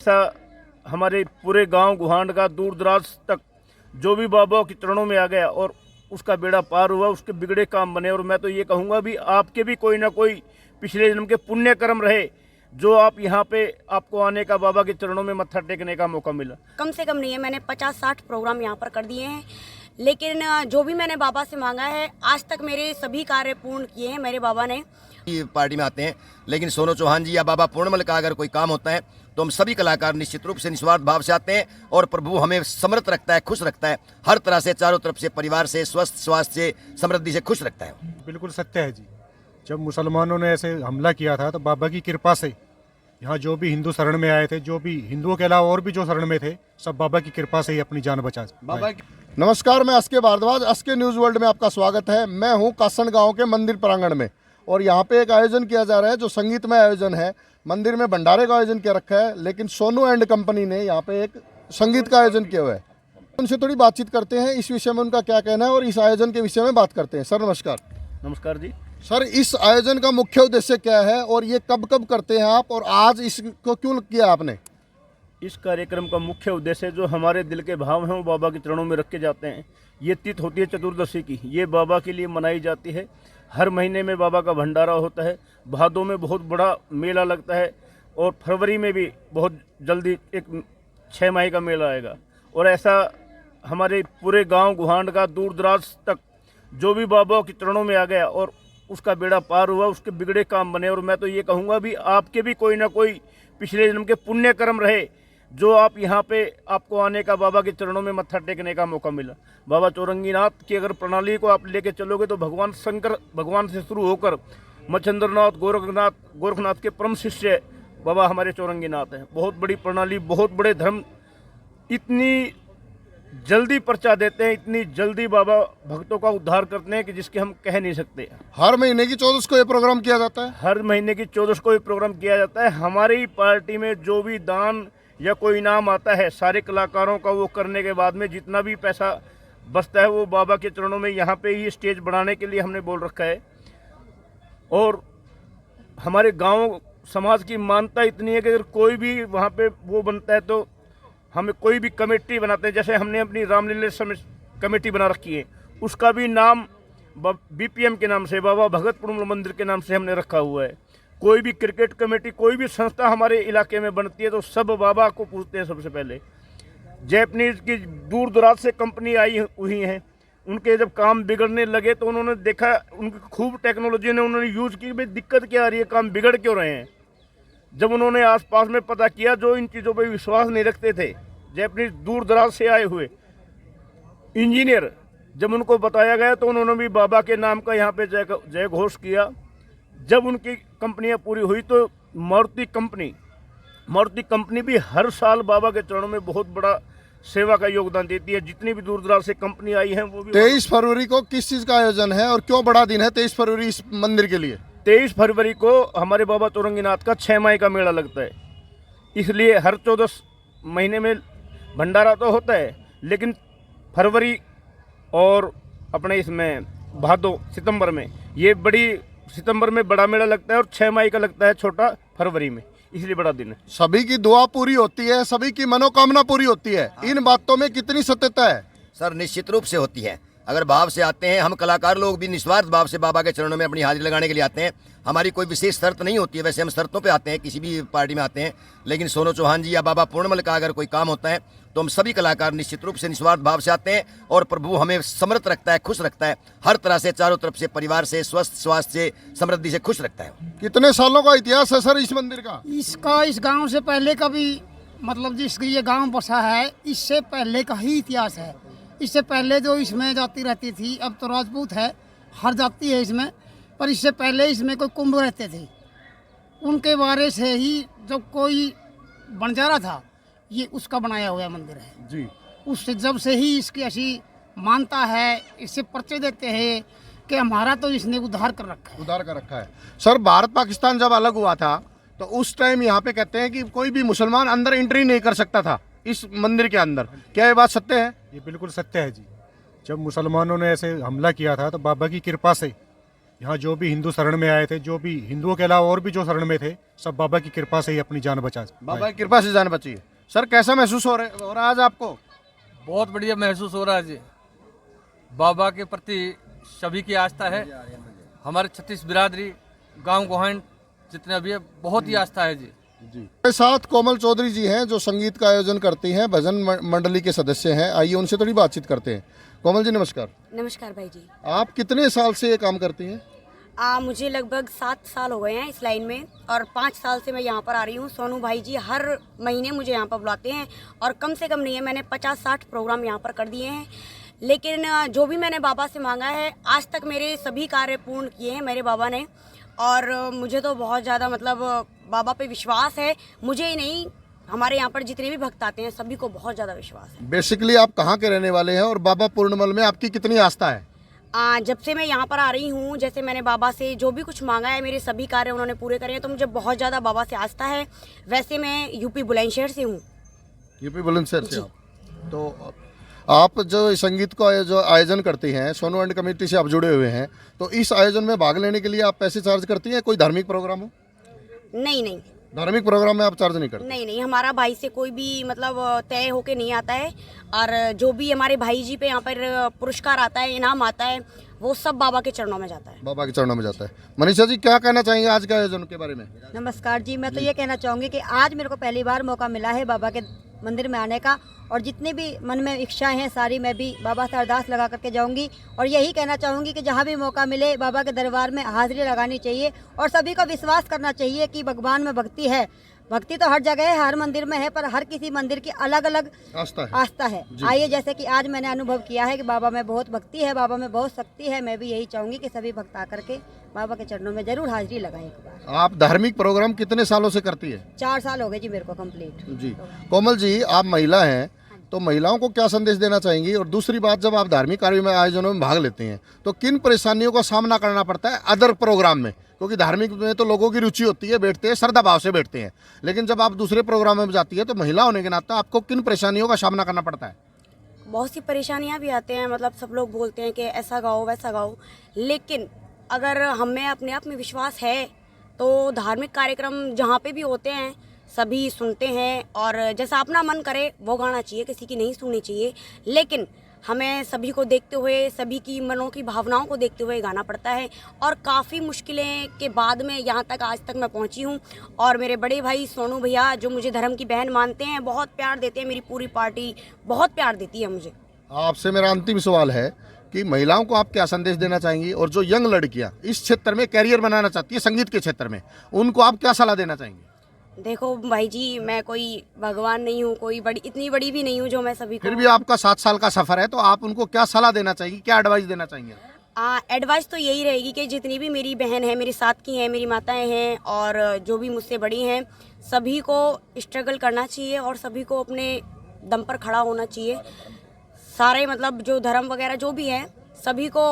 ऐसा हमारे पूरे गांव गुहांड का दूर दराज तक जो भी बाबा के चरणों में आ गया और उसका बेड़ा पार हुआ, उसके बिगड़े काम बने। और मैं तो ये कहूँगा भी आपके भी कोई ना कोई पिछले जन्म के पुण्य कर्म रहे जो आप यहाँ पे आपको आने का, बाबा के चरणों में मत्था टेकने का मौका मिला। कम से कम नहीं है, मैंने 50-60 प्रोग्राम यहाँ पर कर दिए हैं, लेकिन जो भी मैंने बाबा से मांगा है आज तक मेरे सभी कार्य पूर्ण किए हैं मेरे बाबा ने। पार्टी में आते हैं, लेकिन सोनू चौहान जी या बाबा पूर्णमल का अगर कोई काम होता है तो हम सभी कलाकार निश्चित रूप से निस्वार्थ भाव से आते हैं और प्रभु हमें समृद्ध रखता है, खुश रखता है, हर तरह से चारों तरफ से, परिवार से, स्वस्थ स्वास्थ्य से, समृद्धि से खुश रखता है। बिल्कुल सत्य है जी। जब मुसलमानों ने ऐसे हमला किया था तो बाबा की कृपा से यहाँ जो भी हिंदू शरण में आए थे, जो भी हिंदुओं के अलावा और भी जो शरण में थे, सब बाबा की कृपा से ही अपनी जान बचा पाए। नमस्कार, मैं अस्के भारद्वाज, अस्के न्यूज़ वर्ल्ड में आपका स्वागत है। मैं हूं कासन गांव के मंदिर प्रांगण में और यहां पे एक आयोजन किया जा रहा है जो संगीतमय आयोजन है। मंदिर में भंडारे का आयोजन किया रखा है, लेकिन सोनू एंड कंपनी ने यहाँ पे एक संगीत का आयोजन किया हुआ है। उनसे थोड़ी बातचीत करते हैं, इस विषय में उनका क्या कहना है और इस आयोजन के विषय में बात करते हैं। सर नमस्कार। नमस्कार जी। सर, इस आयोजन का मुख्य उद्देश्य क्या है और ये कब कब करते हैं आप, और आज इसको क्यों किया आपने? इस कार्यक्रम का मुख्य उद्देश्य जो हमारे दिल के भाव हैं वो बाबा के चरणों में रख के जाते हैं। ये तिथि होती है चतुर्दशी की, ये बाबा के लिए मनाई जाती है। हर महीने में बाबा का भंडारा होता है, भादों में बहुत बड़ा मेला लगता है और फरवरी में भी बहुत जल्दी एक 6 माही का मेला आएगा। और ऐसा हमारे पूरे गांव गुहांड का दूर दराज तक जो भी बाबा के चरणों में आ गया और उसका बेड़ा पार हुआ, उसके बिगड़े काम बने। और मैं तो ये कहूँगा भी आपके भी कोई ना कोई पिछले जन्म के पुण्य कर्म रहे जो आप यहाँ पे आपको आने का, बाबा के चरणों में मत्था टेकने का मौका मिला। बाबा चौरंगीनाथ की अगर प्रणाली को आप लेके चलोगे तो भगवान शंकर भगवान से शुरू होकर मच्छिंद्रनाथ, गोरखनाथ के परम शिष्य बाबा हमारे चौरंगीनाथ हैं। बहुत बड़ी प्रणाली, बहुत बड़े धर्म, इतनी जल्दी पर्चा देते हैं, इतनी जल्दी बाबा भक्तों का उद्धार करते हैं कि जिसके हम कह नहीं सकते। हर महीने की 14 को ये प्रोग्राम किया जाता है। हर महीने की 14 को ये प्रोग्राम किया जाता है। हमारी पार्टी में जो भी दान या कोई इनाम आता है, सारे कलाकारों का वो करने के बाद में जितना भी पैसा बचता है वो बाबा के चरणों में यहाँ पे ही स्टेज बढ़ाने के लिए हमने बोल रखा है। और हमारे गांव समाज की मान्यता इतनी है कि अगर कोई भी वहाँ पे वो बनता है तो हमें कोई भी कमेटी बनाते हैं। जैसे हमने अपनी रामलीला कमेटी बना रखी है, उसका भी नाम BPM के नाम से, बाबा भगत पुरमल मंदिर के नाम से हमने रखा हुआ है। कोई भी क्रिकेट कमेटी, कोई भी संस्था हमारे इलाके में बनती है तो सब बाबा को पूछते हैं सबसे पहले। जैपनीज की दूर दराज से कंपनी आई हुई हैं, उनके जब काम बिगड़ने लगे तो उन्होंने देखा, उनकी खूब टेक्नोलॉजी ने उन्होंने यूज़ की, भाई दिक्कत क्या आ रही है, काम बिगड़ क्यों रहे हैं। जब उन्होंने आसपास में पता किया, जो इन चीज़ों पर विश्वास नहीं रखते थे, जैपनीज दूर दराज से आए हुए इंजीनियर, जब उनको बताया गया तो उन्होंने भी बाबा के नाम का यहाँ पे जय घोष किया। जब उनकी कंपनियां पूरी हुई तो मारुति कंपनी भी हर साल बाबा के चरणों में बहुत बड़ा सेवा का योगदान देती है। जितनी भी दूर दराज से कंपनी आई हैं वो भी। 23 फरवरी को किस चीज़ का आयोजन है और क्यों बड़ा दिन है 23 फरवरी इस मंदिर के लिए? 23 फरवरी को हमारे बाबा चौरंगीनाथ का 6 माही का मेला लगता है, इसलिए हर 14 महीने में भंडारा तो होता है, लेकिन फरवरी और अपने इसमें भादो सितंबर में, ये सितंबर में बड़ा मेला लगता है और 6 माही का लगता है छोटा फरवरी में, इसलिए बड़ा दिन है। सभी की दुआ पूरी होती है, सभी की मनोकामना पूरी होती है। इन बातों में कितनी सत्यता है? सर निश्चित रूप से होती है। अगर भाव से आते हैं, हम कलाकार लोग भी निस्वार्थ भाव से बाबा के चरणों में अपनी हाजिरी लगाने के लिए आते हैं। हमारी कोई विशेष शर्त नहीं होती है, वैसे हम शर्तों पे आते हैं, किसी भी पार्टी में आते हैं, लेकिन सोनू चौहान जी या बाबा पूर्णमल का अगर कोई काम होता है तो हम सभी कलाकार निश्चित रूप से निस्वार्थ भाव से आते हैं और प्रभु हमें समृद्ध रखता है, खुश रखता है, हर तरह से, चारों तरफ से, परिवार से, स्वस्थ स्वास्थ्य से, समृद्धि से खुश रखता है। कितने सालों का इतिहास है सर इस मंदिर का? इस गांव से पहले का भी, मतलब जिस ये गांव बसा है इससे पहले का ही इतिहास है। इससे पहले जो इसमें जाति रहती थी, अब तो राजपूत है, हर जाति है इसमें, पर इससे पहले इसमें कोई कुंभ रहते थे, उनके बारे से ही जब कोई बंजारा था, ये उसका बनाया हुआ मंदिर है जी। उससे जब से ही इसकी ऐसी मानता है, इससे पर्चे देते हैं कि हमारा तो इसने उद्धार कर रखा है। उधार कर रखा है। सर, भारत पाकिस्तान जब अलग हुआ था तो उस टाइम यहाँ पे कहते हैं कि कोई भी मुसलमान अंदर एंट्री नहीं कर सकता था इस मंदिर के अंदर, क्या ये बात सत्य है? ये बिल्कुल सत्य है जी। जब मुसलमानों ने ऐसे हमला किया था तो बाबा की कृपा से यहाँ जो भी हिंदू शरण में आए थे, जो भी हिंदुओं के अलावा और भी जो शरण में थे, सब बाबा की कृपा से ही अपनी जान बचा बाबा की कृपा से जान बची है। सर कैसा महसूस हो रहा है आज आपको? बहुत बढ़िया महसूस हो रहा है जी। बाबा के प्रति सभी की आस्था है। हमारे छत्तीस बिरादरी गांव गोहान जितने भी है बहुत ही आस्था है जी। मेरे साथ कोमल चौधरी जी हैं जो संगीत का आयोजन करती हैं, भजन मंडली के सदस्य हैं। आइए उनसे थोड़ी बातचीत करते हैं। कोमल जी नमस्कार। नमस्कार भाई जी। आप कितने साल से ये काम करती हैं? मुझे लगभग 7 साल हो गए हैं इस लाइन में और 5 साल से मैं यहाँ पर आ रही हूँ। सोनू भाई जी हर महीने मुझे यहाँ पर बुलाते हैं और कम से कम नहीं है, मैंने 50-60 प्रोग्राम यहाँ पर कर दिए हैं। लेकिन जो भी मैंने बाबा से मांगा है आज तक मेरे सभी कार्य पूर्ण किए हैं मेरे बाबा ने। और मुझे तो बहुत ज़्यादा मतलब बाबा पे विश्वास है, मुझे ही नहीं हमारे यहाँ पर जितने भी भक्त आते हैं सभी को बहुत ज़्यादा विश्वास है। बेसिकली आप कहाँ के रहने वाले हैं और बाबा पूर्णमल में आपकी कितनी आस्था है? जब से मैं यहाँ पर आ रही हूँ, जैसे मैंने बाबा से जो भी कुछ मांगा है मेरे सभी कार्य उन्होंने पूरे करे हैं, तो मुझे बहुत ज़्यादा बाबा से आस्था है। वैसे मैं यूपी बुलंदशहर से हूँ। यूपी बुलंदशहर से आप? तो आप जो संगीत का जो आयोजन करती हैं, सोनू एंड कमेटी से आप जुड़े हुए हैं, तो इस आयोजन में भाग लेने के लिए आप पैसे चार्ज करती हैं? कोई धार्मिक प्रोग्राम हो? नहीं, धार्मिक प्रोग्राम में आप चार्ज नहीं करते? नहीं, हमारा भाई से कोई भी मतलब तय होके नहीं आता है। और जो भी हमारे भाई जी पे यहाँ पर पुरस्कार आता है, इनाम आता है, वो सब बाबा के चरणों में जाता है। बाबा के चरणों में जाता है। मनीषा जी क्या कहना चाहेंगे आज के आयोजन के बारे में? नमस्कार जी। मैं तो ये कहना चाहूँगी कि आज मेरे को पहली बार मौका मिला है बाबा के मंदिर में आने का, और जितनी भी मन में इच्छाएं हैं सारी मैं भी बाबा से अरदास लगा करके जाऊंगी। और यही कहना चाहूँगी कि जहाँ भी मौका मिले बाबा के दरबार में हाजिरी लगानी चाहिए और सभी को विश्वास करना चाहिए कि भगवान में भक्ति है। भक्ति तो हर जगह है, हर मंदिर में है, पर हर किसी मंदिर की अलग अलग आस्था है। आइए, जैसे कि आज मैंने अनुभव किया है कि बाबा में बहुत भक्ति है, बाबा में बहुत शक्ति है। मैं भी यही चाहूँगी कि सभी भक्त आकर के बाबा के चरणों में जरूर हाजिरी लगाएं एक बार। आप धार्मिक प्रोग्राम कितने सालों से करती है? 4 साल हो गए जी मेरे को कंप्लीट। जी कोमल जी, आप महिला हैं तो महिलाओं को क्या संदेश देना चाहेंगी? और दूसरी बात, जब आप धार्मिक कार्यों में आयोजनों में भाग लेते हैं तो किन परेशानियों का सामना करना पड़ता है अदर प्रोग्राम में? क्योंकि धार्मिक में तो लोगों की रुचि होती है, बैठते हैं श्रद्धा भाव से बैठते हैं, लेकिन जब आप दूसरे प्रोग्राम में जाती है तो महिला होने के नाते आपको किन परेशानियों का सामना करना पड़ता है? बहुत सी परेशानियाँ भी आते हैं, मतलब सब लोग बोलते हैं कि ऐसा गाओ वैसा गाओ, लेकिन अगर हमें अपने आप में विश्वास है तो धार्मिक कार्यक्रम जहाँ पे भी होते हैं सभी सुनते हैं और जैसा अपना मन करे वो गाना चाहिए, किसी की नहीं सुननी चाहिए। लेकिन हमें सभी को देखते हुए, सभी की मनों की भावनाओं को देखते हुए गाना पड़ता है। और काफ़ी मुश्किलें के बाद में यहाँ तक आज तक मैं पहुँची हूँ। और मेरे बड़े भाई सोनू भैया जो मुझे धर्म की बहन मानते हैं, बहुत प्यार देते हैं, मेरी पूरी पार्टी बहुत प्यार देती है मुझे। आपसे मेरा अंतिम सवाल है कि महिलाओं को आप क्या संदेश देना चाहेंगी, और जो यंग लड़कियां इस क्षेत्र में कैरियर बनाना चाहती है संगीत के क्षेत्र में, उनको आप क्या सलाह देना चाहेंगी? देखो भाई जी, मैं कोई भगवान नहीं हूँ, कोई इतनी बड़ी भी नहीं हूँ जो मैं सभी को। फिर भी आपका 7 साल का सफर है, तो आप उनको क्या सलाह देना चाहेंगी, क्या एडवाइस देना चाहेंगे? एडवाइस तो यही रहेगी कि जितनी भी मेरी बहन है, मेरे साथ की हैं, मेरी माताएं हैं और जो भी मुझसे बड़ी हैं, सभी को स्ट्रगल करना चाहिए और सभी को अपने दम पर खड़ा होना चाहिए। सारे मतलब जो धर्म वगैरह जो भी है, सभी को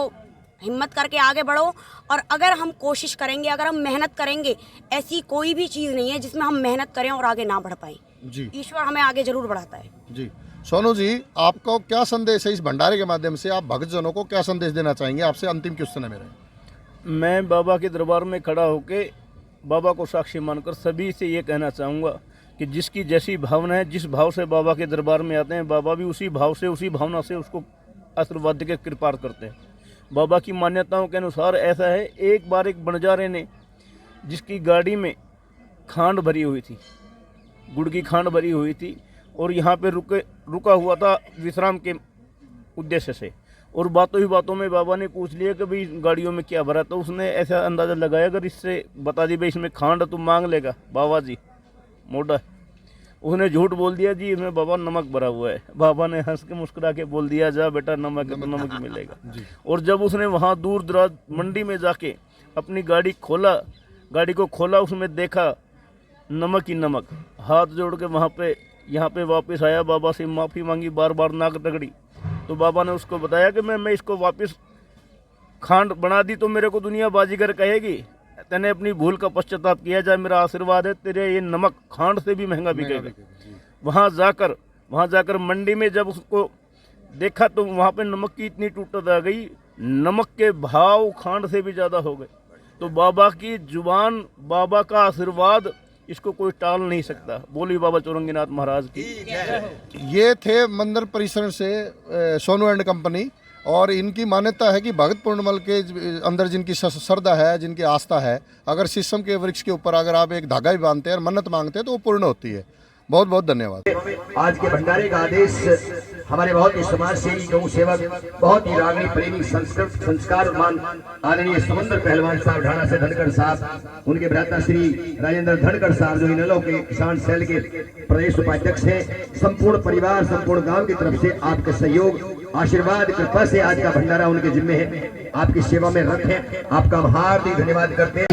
हिम्मत करके आगे बढ़ो। और अगर हम कोशिश करेंगे, अगर हम मेहनत करेंगे, ऐसी कोई भी चीज़ नहीं है जिसमें हम मेहनत करें और आगे ना बढ़ पाएं। जी, ईश्वर हमें आगे जरूर बढ़ाता है। जी सोनू जी, आपको क्या संदेश है इस भंडारे के माध्यम से? आप भक्तजनों को क्या संदेश देना चाहेंगे? आपसे अंतिम क्वेश्चन है मेरा। मैं बाबा के दरबार में खड़ा होके बाबा को साक्षी मानकर सभी से ये कहना चाहूँगा कि जिसकी जैसी भावना है, जिस भाव से बाबा के दरबार में आते हैं, बाबा भी उसी भाव से, उसी भावना से उसको आशीर्वाद देकर कृपा करते हैं। बाबा की मान्यताओं के अनुसार ऐसा है, एक बार एक बंजारे ने जिसकी गाड़ी में खांड भरी हुई थी, गुड़ की खांड भरी हुई थी, और यहाँ पे रुका हुआ था विश्राम के उद्देश्य से, और बातों ही बातों में बाबा ने पूछ लिया कि भाई गाड़ियों में क्या भरा, तो उसने ऐसा अंदाज़ा लगाया अगर इससे बता दी भाई इसमें खांड तो मांग लेगा बाबा जी मोटा। उसने झूठ बोल दिया जी इसमें बाबा नमक भरा हुआ है। बाबा ने हंस के मुस्कुरा के बोल दिया जा बेटा नमक है तो नमक ही मिलेगा। और जब उसने वहाँ दूर दराज मंडी में जाके अपनी गाड़ी को खोला, उसमें देखा नमक ही नमक, हाथ जोड़ के वहाँ पे यहाँ पे वापस आया, बाबा से माफ़ी मांगी, बार बार नाक रगड़ी, तो बाबा ने उसको बताया कि मैं इसको वापस खांड बना दी तो मेरे को दुनिया बाजीगर कहेगी, तने अपनी भूल का पश्चाताप किया जाए, मेरा आशीर्वाद है तेरे ये नमक खांड से भी महंगा बिकेगा। वहाँ जाकर मंडी में जब उसको देखा तो वहाँ पे नमक की इतनी टूटत आ गई नमक के भाव खांड से भी ज़्यादा हो गए। तो बाबा की जुबान, बाबा का आशीर्वाद, इसको कोई टाल नहीं सकता। बोली बाबा चौरंगीनाथ महाराज की। ये थे मंदिर परिसर से सोनू एंड कंपनी, और इनकी मान्यता है कि भगत पूर्णमल के अंदर जिनकी श्रद्धा है, जिनकी आस्था है, अगर शीशम के वृक्ष के ऊपर अगर आप एक धागा भी बांधते हैं और मन्नत मांगते हैं तो वो पूर्ण होती है। बहुत बहुत धन्यवाद। आज के भंडारे का आदेश हमारे बहुत ही समाज सेवी, गौ सेवक, बहुत ही रागनी प्रेमी, संस्कृत संस्कारवान आदरणीय समंदर पहलवान साहब ढाणा से धनखड़ साहब, उनके भ्राता श्री राजेंद्र धनखड़ साहब जो इनेलो के किसान सेल के प्रदेश उपाध्यक्ष हैं, संपूर्ण परिवार, संपूर्ण गांव की तरफ से आपके सहयोग, आशीर्वाद, कृपा से आज का भंडारा उनके जिम्मे है। आपकी सेवा में रत है, आपका हम हार्दिक धन्यवाद करते हैं।